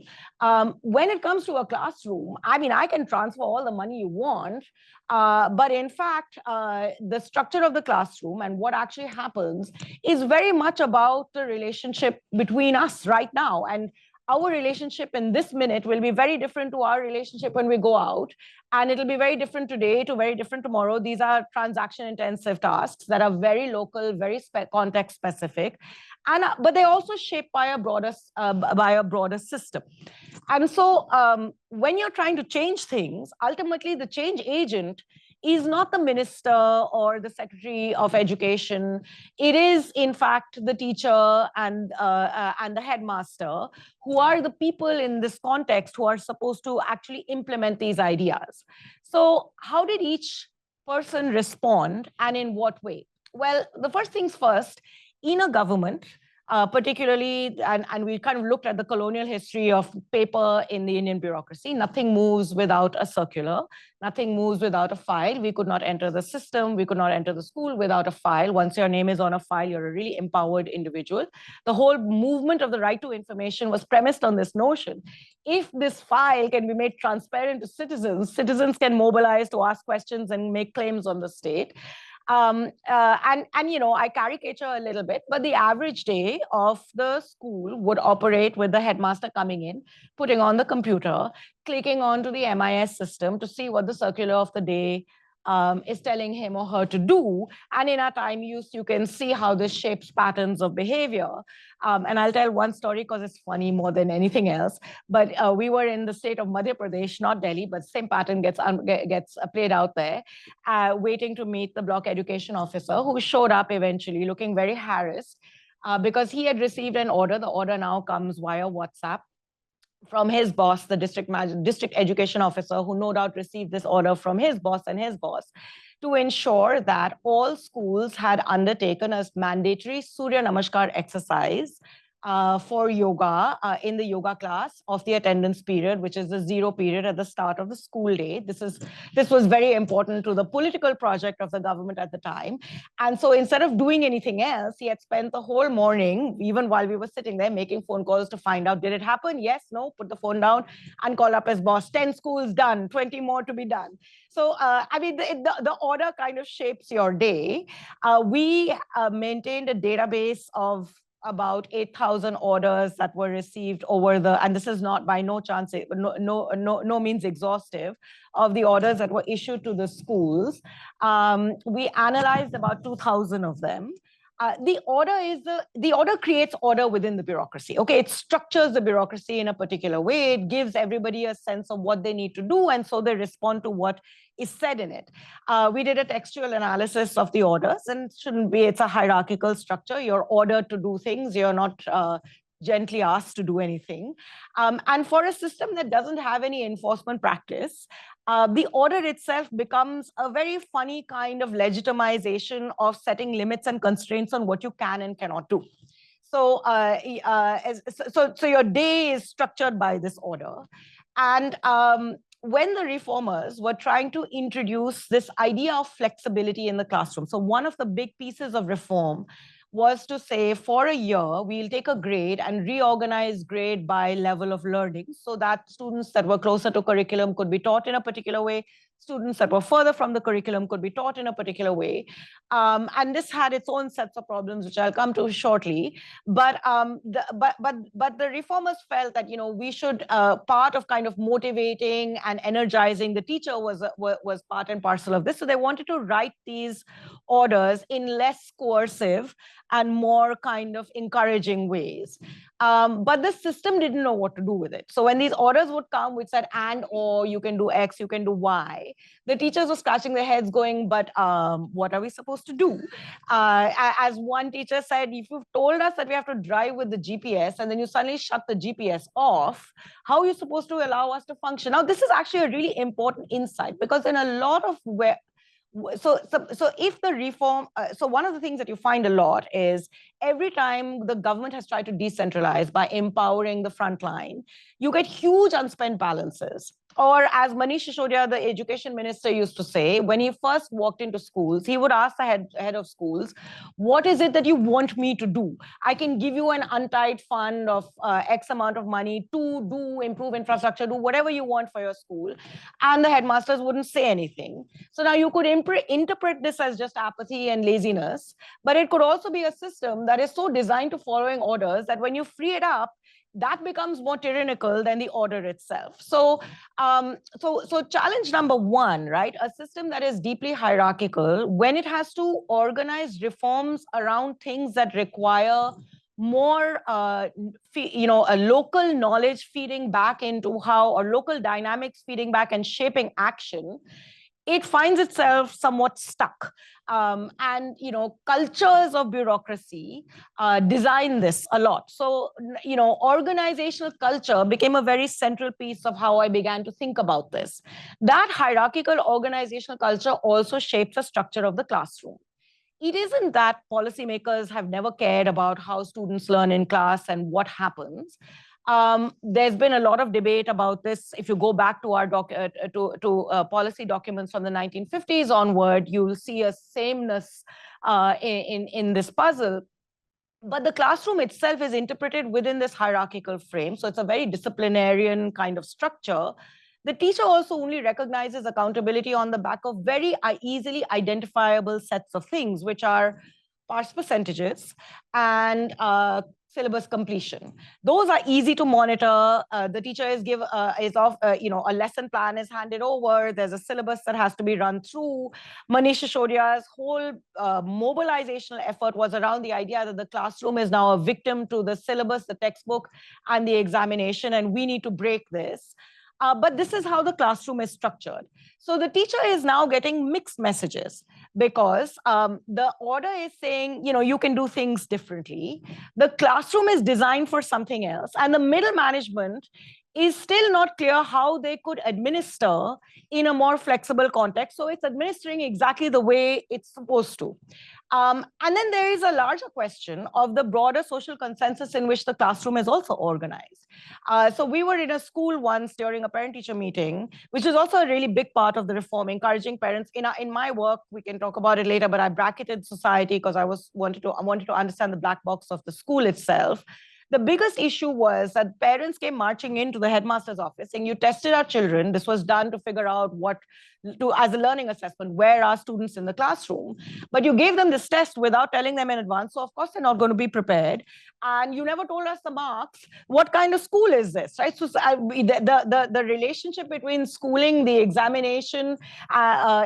When it comes to a classroom, I can transfer all the money you want, but in fact, the structure of the classroom and what actually happens is very much about the relationship between us right now. And our relationship in this minute will be very different to our relationship when we go out. And it'll be very different today to very different tomorrow. These are transaction-intensive tasks that are very local, very context-specific, and but they're also shaped by a broader system. And so when you're trying to change things, ultimately the change agent is not the minister or the secretary of education. It is, in fact, the teacher and the headmaster, who are the people in this context who are supposed to actually implement these ideas. So how did each person respond, and in what way? Well, the first things first, in a government, particularly, and we kind of looked at the colonial history of paper in the Indian bureaucracy. Nothing moves without a circular. Nothing moves without a file. We could not enter the system. We could not enter the school without a file. Once your name is on a file, you're a really empowered individual. The whole movement of the right to information was premised on this notion. If this file can be made transparent to citizens, citizens can mobilize to ask questions and make claims on the state. I caricature a little bit, but the average day of the school would operate with the headmaster coming in, putting on the computer, clicking onto the MIS system to see what the circular of the day is telling him or her to do. And in our time use, you can see how this shapes patterns of behavior. And I'll tell one story because it's funny more than anything else. But we were in the state of Madhya Pradesh, not Delhi, but same pattern gets played out there, waiting to meet the block education officer, who showed up eventually looking very harassed because he had received an order. The order now comes via WhatsApp from his boss, the district education officer, who no doubt received this order from his boss and his boss, to ensure that all schools had undertaken a mandatory Surya Namaskar exercise for yoga in the yoga class of the attendance period, which is the 0 period at the start of the school day. This was very important to the political project of the government at the time. And so instead of doing anything else, he had spent the whole morning, even while we were sitting there, making phone calls to find out, did it happen? Yes, no, put the phone down and call up his boss. 10 schools done, 20 more to be done. So, the order kind of shapes your day. We maintained a database of about 8,000 orders that were received over and this is not by no chance, no means exhaustive, of the orders that were issued to the schools. We analyzed about 2,000 of them. The order creates order within the bureaucracy. Okay, it structures the bureaucracy in a particular way. It gives everybody a sense of what they need to do, and so they respond to what is said in it. We did a textual analysis of the orders, and it's a hierarchical structure. You're ordered to do things. You're not gently asked to do anything. And for a system that doesn't have any enforcement practice, the order itself becomes a very funny kind of legitimization of setting limits and constraints on what you can and cannot do. So, so your day is structured by this order. And when the reformers were trying to introduce this idea of flexibility in the classroom, so one of the big pieces of reform was to say, for a year, we'll take a grade and reorganize grade by level of learning so that students that were closer to curriculum could be taught in a particular way, students that were further from the curriculum could be taught in a particular way. And this had its own sets of problems, which I'll come to shortly. But the reformers felt that, we should, part of kind of motivating and energizing the teacher was part and parcel of this. So they wanted to write these orders in less coercive and more kind of encouraging ways. But the system didn't know what to do with it. So when these orders would come, which said, and, or you can do X, you can do Y, the teachers were scratching their heads going, but what are we supposed to do? As one teacher said, if you've told us that we have to drive with the GPS and then you suddenly shut the GPS off, how are you supposed to allow us to function? Now, this is actually a really important insight, because in a lot of so if the reform, so one of the things that you find a lot is every time the government has tried to decentralize by empowering the front line, you get huge unspent balances. Or as Manish Sisodia, the education minister, used to say, when he first walked into schools, he would ask the head of schools, what is it that you want me to do? I can give you an untied fund of X amount of money to improve infrastructure, do whatever you want for your school. And the headmasters wouldn't say anything. So now you could interpret this as just apathy and laziness, but it could also be a system that is so designed to following orders that when you free it up, that becomes more tyrannical than the order itself. So, so challenge number one, right? A system that is deeply hierarchical, when it has to organize reforms around things that require more, a local knowledge feeding back into how, or local dynamics feeding back and shaping action, it finds itself somewhat stuck. And, cultures of bureaucracy design this a lot. So, organizational culture became a very central piece of how I began to think about this. That hierarchical organizational culture also shapes the structure of the classroom. it isn't that policymakers have never cared about how students learn in class and what happens. There's been a lot of debate about this. If you go back to our policy documents from the 1950s onward, you'll see a sameness in this puzzle. But the classroom itself is interpreted within this hierarchical frame. So it's a very disciplinarian kind of structure. The teacher also only recognizes accountability on the back of very easily identifiable sets of things, which are pass percentages and syllabus completion. Those are easy to monitor. The teacher is a lesson plan is handed over. There's a syllabus that has to be run through. Manish Sisodia's whole mobilizational effort was around the idea that the classroom is now a victim to the syllabus, the textbook, and the examination, and we need to break this. But this is how the classroom is structured. So the teacher is now getting mixed messages because the order is saying, you can do things differently. The classroom is designed for something else. And the middle management is still not clear how they could administer in a more flexible context. So it's administering exactly the way it's supposed to. And then there is a larger question of the broader social consensus in which the classroom is also organized. So we were in a school once during a parent-teacher meeting, which is also a really big part of the reform, encouraging parents. In my work, we can talk about it later, but I bracketed society because I wanted to understand the black box of the school itself. The biggest issue was that parents came marching into the headmaster's office saying, you tested our children. This was done to figure out as a learning assessment, where are students in the classroom? But you gave them this test without telling them in advance. So of course, they're not going to be prepared. And you never told us the marks. What kind of school is this, right? So the relationship between schooling, the examination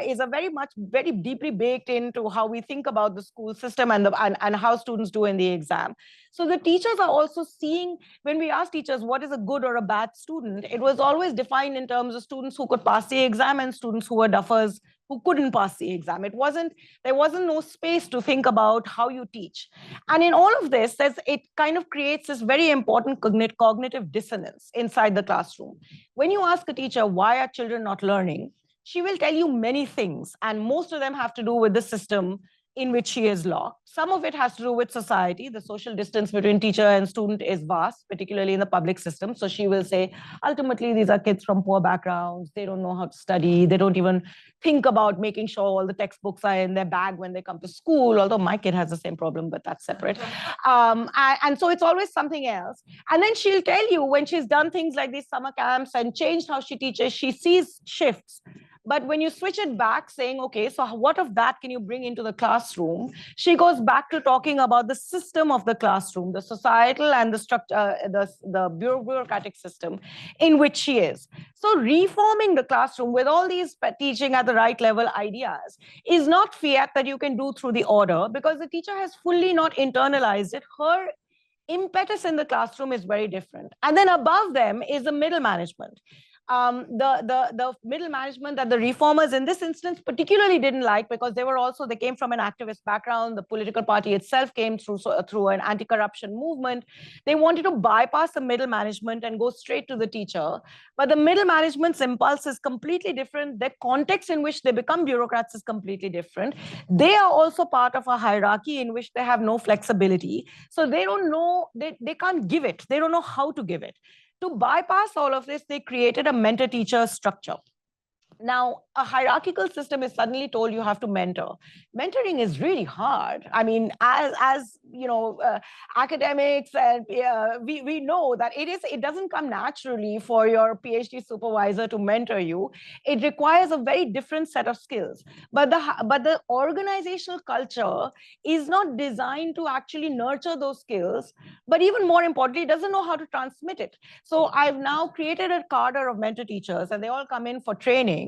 is very deeply baked into how we think about the school system and how students do in the exam. So the teachers are also seeing, when we ask teachers, what is a good or a bad student, it was always defined in terms of students who could pass the exam and students who were duffers who couldn't pass the exam. There wasn't no space to think about how you teach. And in all of this, it kind of creates this very important cognitive dissonance inside the classroom. When you ask a teacher, why are children not learning? She will tell you many things, and most of them have to do with the system in which she is locked. Some of it has to do with society. The social distance between teacher and student is vast, particularly in the public system. So she will say, ultimately, these are kids from poor backgrounds. They don't know how to study. They don't even think about making sure all the textbooks are in their bag when they come to school, although my kid has the same problem, but that's separate. And so it's always something else. And then she'll tell you when she's done things like these summer camps and changed how she teaches, she sees shifts. But when you switch it back, saying, okay, so what of that can you bring into the classroom? She goes back to talking about the system of the classroom, the societal and the structure, the bureaucratic system in which she is. So reforming the classroom with all these teaching at the right level ideas is not fiat that you can do through the order, because the teacher has fully not internalized it. Her impetus in the classroom is very different. And then above them is the middle management. The middle management that the reformers in this instance particularly didn't like, because they came from an activist background. The political party itself came through an anti-corruption movement. They wanted to bypass the middle management and go straight to the teacher. But the middle management's impulse is completely different. The context in which they become bureaucrats is completely different. They are also part of a hierarchy in which they have no flexibility. So they don't know, they can't give it. They don't know how to give it. To bypass all of this, they created a mentor-teacher structure. Now, a hierarchical system is suddenly told you have to mentor. Mentoring is really hard. I mean, as you know, academics, and we know that it doesn't come naturally for your PhD supervisor to mentor you. It requires a very different set of skills. But the organizational culture is not designed to actually nurture those skills. But even more importantly, it doesn't know how to transmit it. So I've now created a cadre of mentor teachers, and they all come in for training.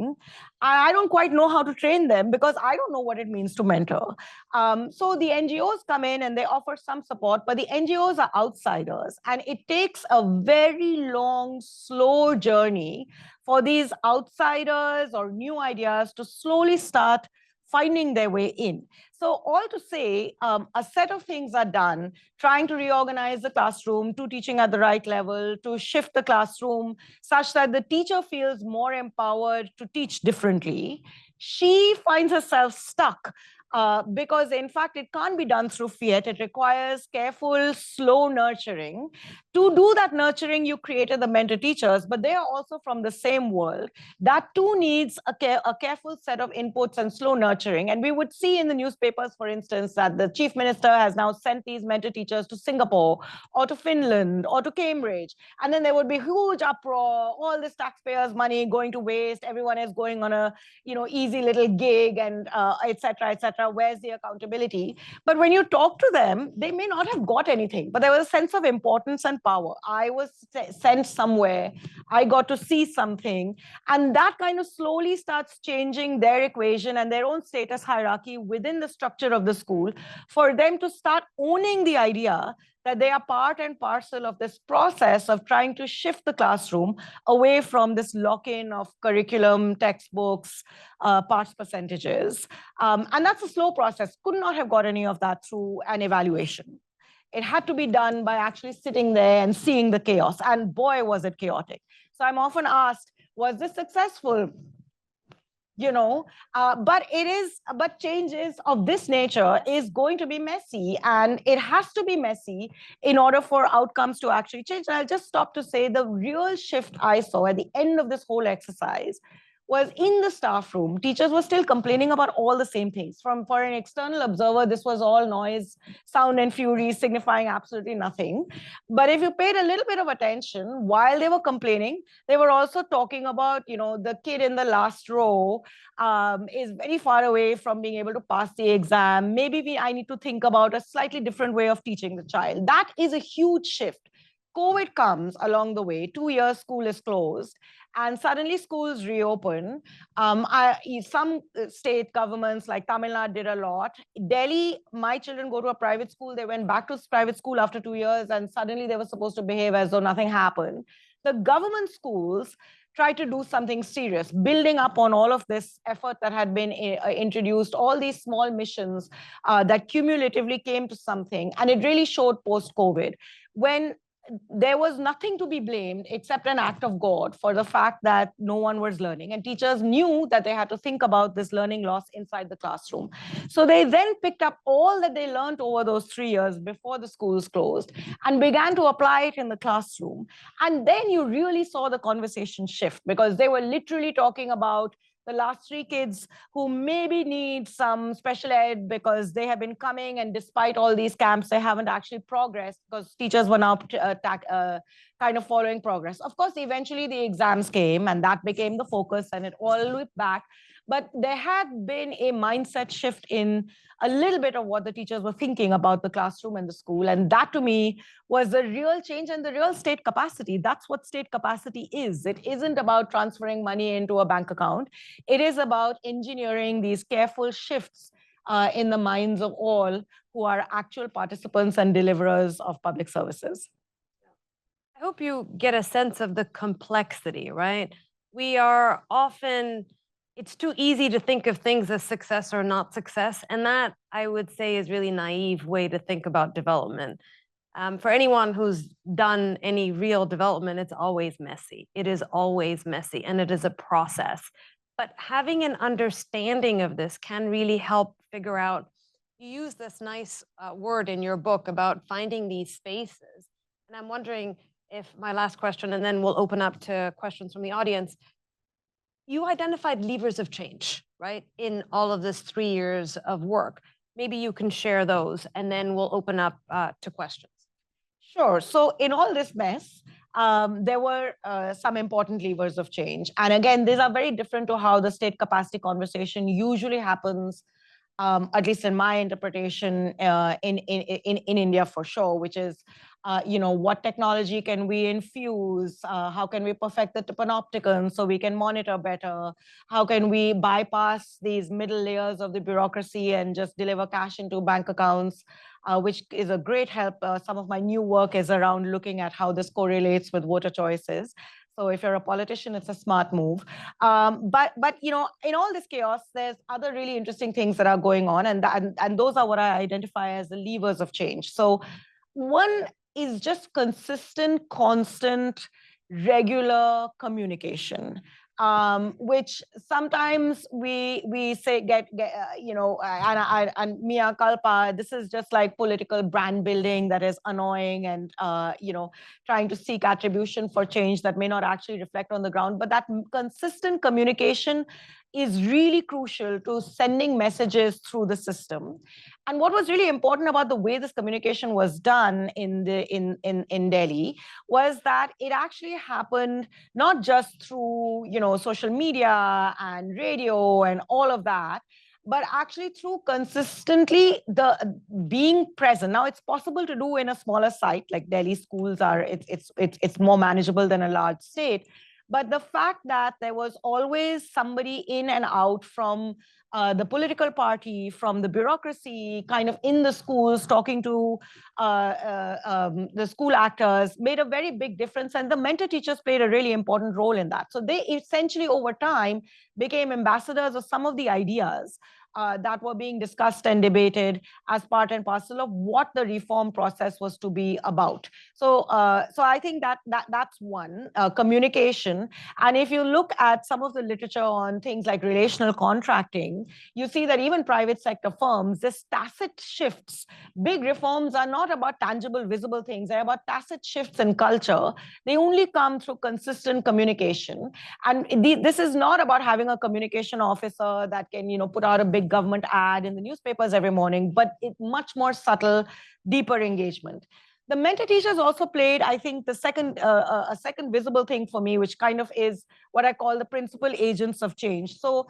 I don't quite know how to train them because I don't know what it means to mentor. So the NGOs come in and they offer some support, but the NGOs are outsiders. And it takes a very long, slow journey for these outsiders or new ideas to slowly start finding their way in. So all to say, a set of things are done, trying to reorganize the classroom, to teaching at the right level, to shift the classroom such that the teacher feels more empowered to teach differently. She finds herself stuck because in fact, it can't be done through fiat. It requires careful, slow nurturing. To do that nurturing, you created the mentor teachers, but they are also from the same world. That too needs a careful set of inputs and slow nurturing. And we would see in the newspapers, for instance, that the chief minister has now sent these mentor teachers to Singapore or to Finland or to Cambridge. And then there would be huge uproar, all this taxpayers' money going to waste. Everyone is going on a easy little gig and et cetera, et cetera. Where's the accountability? But when you talk to them, they may not have got anything, but there was a sense of importance and power. I was sent somewhere. I got to see something. And that kind of slowly starts changing their equation and their own status hierarchy within the structure of the school for them to start owning the idea that they are part and parcel of this process of trying to shift the classroom away from this lock-in of curriculum, textbooks, pass percentages. And that's a slow process. Could not have got any of that through an evaluation. It had to be done by actually sitting there and seeing the chaos. And boy, was it chaotic. So I'm often asked, was this successful? But changes of this nature is going to be messy, and it has to be messy in order for outcomes to actually change. And I'll just stop to say the real shift I saw at the end of this whole exercise was in the staff room. Teachers were still complaining about all the same things. For an external observer, this was all noise, sound and fury, signifying absolutely nothing. But if you paid a little bit of attention, while they were complaining, they were also talking about, the kid in the last row is very far away from being able to pass the exam. Maybe I need to think about a slightly different way of teaching the child. That is a huge shift. COVID comes along the way, 2 years school is closed, and suddenly schools reopen. Some state governments like Tamil Nadu did a lot. Delhi, my children go to a private school. They went back to private school after 2 years, and suddenly they were supposed to behave as though nothing happened. The government schools tried to do something serious, building up on all of this effort that had been introduced, all these small missions that cumulatively came to something. And it really showed post-COVID, when there was nothing to be blamed except an act of God for the fact that no one was learning. And teachers knew that they had to think about this learning loss inside the classroom. So they then picked up all that they learned over those 3 years before the schools closed and began to apply it in the classroom. And then you really saw the conversation shift, because they were literally talking about the last 3 kids who maybe need some special ed because they have been coming, and despite all these camps, they haven't actually progressed because teachers were now kind of following progress. Of course, eventually the exams came and that became the focus and it all looped back. But there had been a mindset shift in a little bit of what the teachers were thinking about the classroom and the school. And that to me was the real change and the real state capacity. That's what state capacity is. It isn't about transferring money into a bank account. It is about engineering these careful shifts in the minds of all who are actual participants and deliverers of public services. I hope you get a sense of the complexity, right? We are often, it's too easy to think of things as success or not success. And that, I would say, is really naive way to think about development. For anyone who's done any real development, it's always messy. It is always messy, and it is a process. But having an understanding of this can really help figure out, you use this nice word in your book about finding these spaces. And I'm wondering if my last question, and then we'll open up to questions from the audience. You identified levers of change, right, in all of this 3 years of work. Maybe you can share those, and then we'll open up to questions. Sure. So in all this mess, there were some important levers of change. And again, these are very different to how the state capacity conversation usually happens, at least in my interpretation, in India for sure, which is, what technology can we infuse? How can we perfect the panopticon so we can monitor better? How can we bypass these middle layers of the bureaucracy and just deliver cash into bank accounts, which is a great help. Some of my new work is around looking at how this correlates with voter choices. So if you're a politician, it's a smart move. But in all this chaos, there's other really interesting things that are going on, and those are what I identify as the levers of change. So one is just consistent, constant, regular communication. which sometimes we say and mea culpa, this is just like political brand building that is annoying and trying to seek attribution for change that may not actually reflect on the ground. But that consistent communication is really crucial to sending messages through the system. And what was really important about the way this communication was done in Delhi was that it actually happened not just through social media and radio and all of that, but actually through consistently the being present. Now it's possible to do in a smaller site, like Delhi schools are, it's more manageable than a large state. But the fact that there was always somebody in and out from the political party, from the bureaucracy, kind of in the schools, talking to the school actors, made a very big difference. And the mentor teachers played a really important role in that. So they essentially, over time, became ambassadors of some of the ideas that were being discussed and debated as part and parcel of what the reform process was to be about. So I think that's one, communication. And if you look at some of the literature on things like relational contracting, you see that even private sector firms, this tacit shifts. Big reforms are not about tangible, visible things. They're about tacit shifts in culture. They only come through consistent communication. And this is not about having a communication officer that can, put out a big government ad in the newspapers every morning, but it's much more subtle, deeper engagement. The mentor teachers also played, I think, a second visible thing for me, which kind of is what I call the principal agents of change. So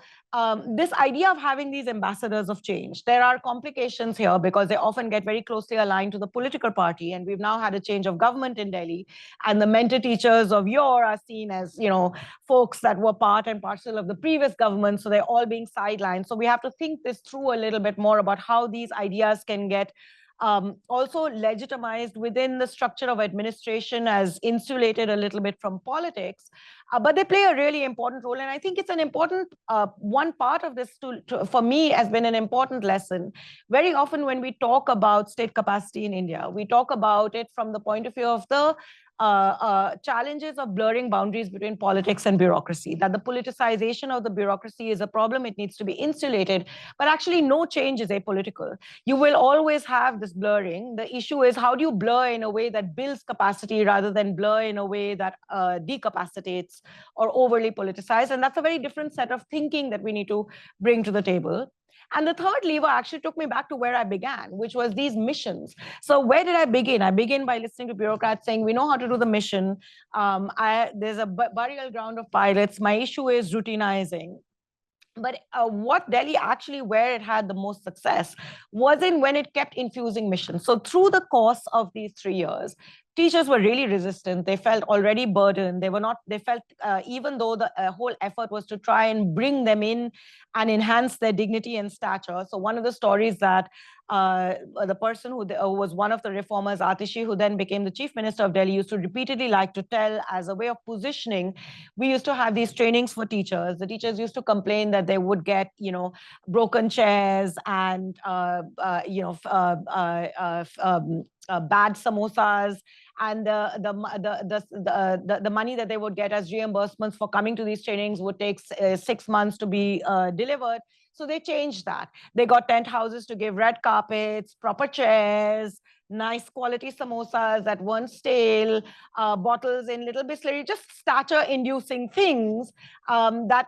this idea of having these ambassadors of change, there are complications here because they often get very closely aligned to the political party. And we've now had a change of government in Delhi. And the mentor teachers of yore are seen as, folks that were part and parcel of the previous government. So they're all being sidelined. So we have to think this through a little bit more about how these ideas can get also legitimized within the structure of administration as insulated a little bit from politics. But they play a really important role. And I think it's an important, one part of this for me has been an important lesson. Very often when we talk about state capacity in India, we talk about it from the point of view of the challenges of blurring boundaries between politics and bureaucracy, that the politicization of the bureaucracy is a problem, it needs to be insulated, but actually no change is apolitical. You will always have this blurring. The issue is how do you blur in a way that builds capacity rather than blur in a way that decapacitates or overly politicized, and that's a very different set of thinking that we need to bring to the table. And the third lever actually took me back to where I began, which was these missions. So where did I begin? I begin by listening to bureaucrats saying, we know how to do the mission. There's a burial ground of pilots. My issue is routinizing. But what Delhi actually, where it had the most success, was in when it kept infusing missions. So through the course of these 3 years, teachers were really resistant. They felt already burdened. They felt, even though the whole effort was to try and bring them in and enhance their dignity and stature. So one of the stories that the person who was one of the reformers, Atishi, who then became the chief minister of Delhi, used to repeatedly like to tell as a way of positioning. We used to have these trainings for teachers. The teachers used to complain that they would get, broken chairs and, bad samosas, and the money that they would get as reimbursements for coming to these trainings would take 6 months to be delivered. So they changed that. They got tent houses to give red carpets, proper chairs, nice quality samosas that weren't stale, bottles in little Bisleri, just stature-inducing things that,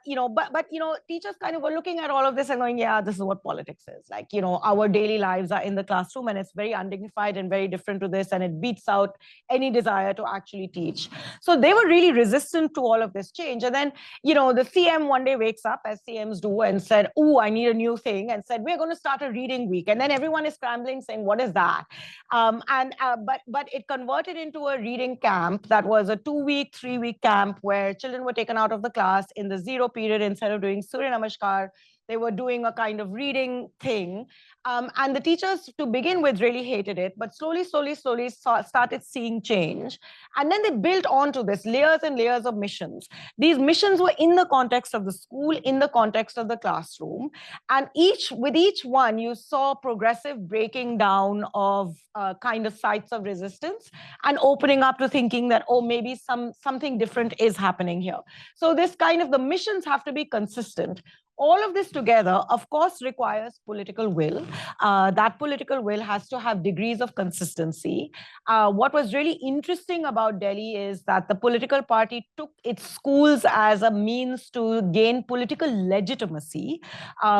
teachers kind of were looking at all of this and going, yeah, this is what politics is. Like, our daily lives are in the classroom and it's very undignified and very different to this, and it beats out any desire to actually teach. So they were really resistant to all of this change. And then, the CM one day wakes up, as CMs do, and said, oh, I need a new thing, and said, we're going to start a reading week. And then everyone is scrambling saying, what is that? But it converted into a reading camp that was a 2-week, 3-week camp where children were taken out of the class in the zero period. Instead of doing Surya Namaskar, They were doing a kind of reading thing. And the teachers, to begin with, really hated it, but slowly started seeing change. And then they built onto this layers and layers of missions. These missions were in the context of the school, in the context of the classroom. And with each one, you saw progressive breaking down of kind of sites of resistance and opening up to thinking that, oh, maybe something different is happening here. So this kind of, the missions have to be consistent. All of this together, of course, requires political will. That political will has to have degrees of consistency. What was really interesting about Delhi is that the political party took its schools as a means to gain political legitimacy,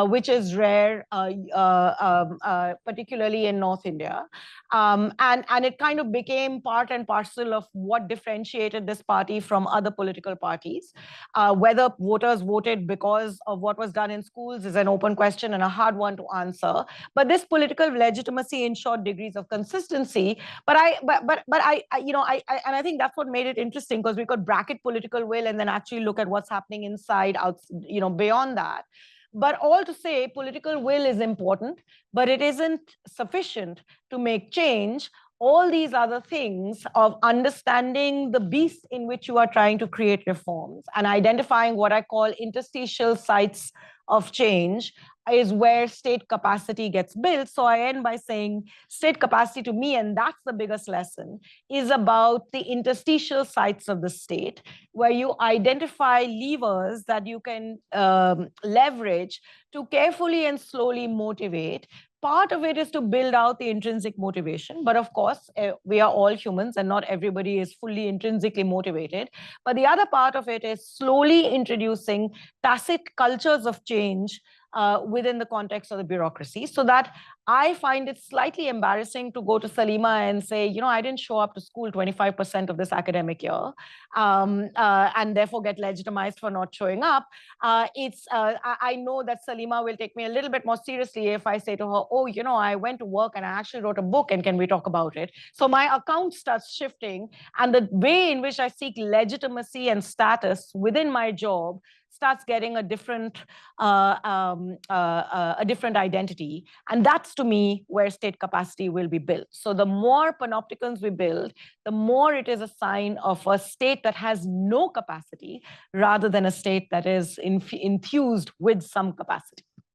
which is rare, particularly in North India. And it kind of became part and parcel of what differentiated this party from other political parties. Whether voters voted because of what was done in schools is an open question and a hard one to answer. But this political legitimacy ensured degrees of consistency. But I think that's what made it interesting, because we could bracket political will and then actually look at what's happening inside, out, beyond that. But all to say, political will is important, but it isn't sufficient to make change. All these other things of understanding the beast in which you are trying to create reforms and identifying what I call interstitial sites of change is where state capacity gets built. So I end by saying state capacity, to me, and that's the biggest lesson, is about the interstitial sites of the state, where you identify levers that you can leverage to carefully and slowly motivate. Part of it is to build out the intrinsic motivation. But of course, we are all humans and not everybody is fully intrinsically motivated. But the other part of it is slowly introducing tacit cultures of change within the context of the bureaucracy, so that I find it slightly embarrassing to go to Salima and say, I didn't show up to school 25% of this academic year, and therefore get legitimized for not showing up. I know that Salima will take me a little bit more seriously if I say to her, oh, I went to work and I actually wrote a book, and can we talk about it? So my account starts shifting, and the way in which I seek legitimacy and status within my job starts getting a different identity. And that's, to me, where state capacity will be built. So the more panopticons we build, the more it is a sign of a state that has no capacity rather than a state that is infused with some capacity.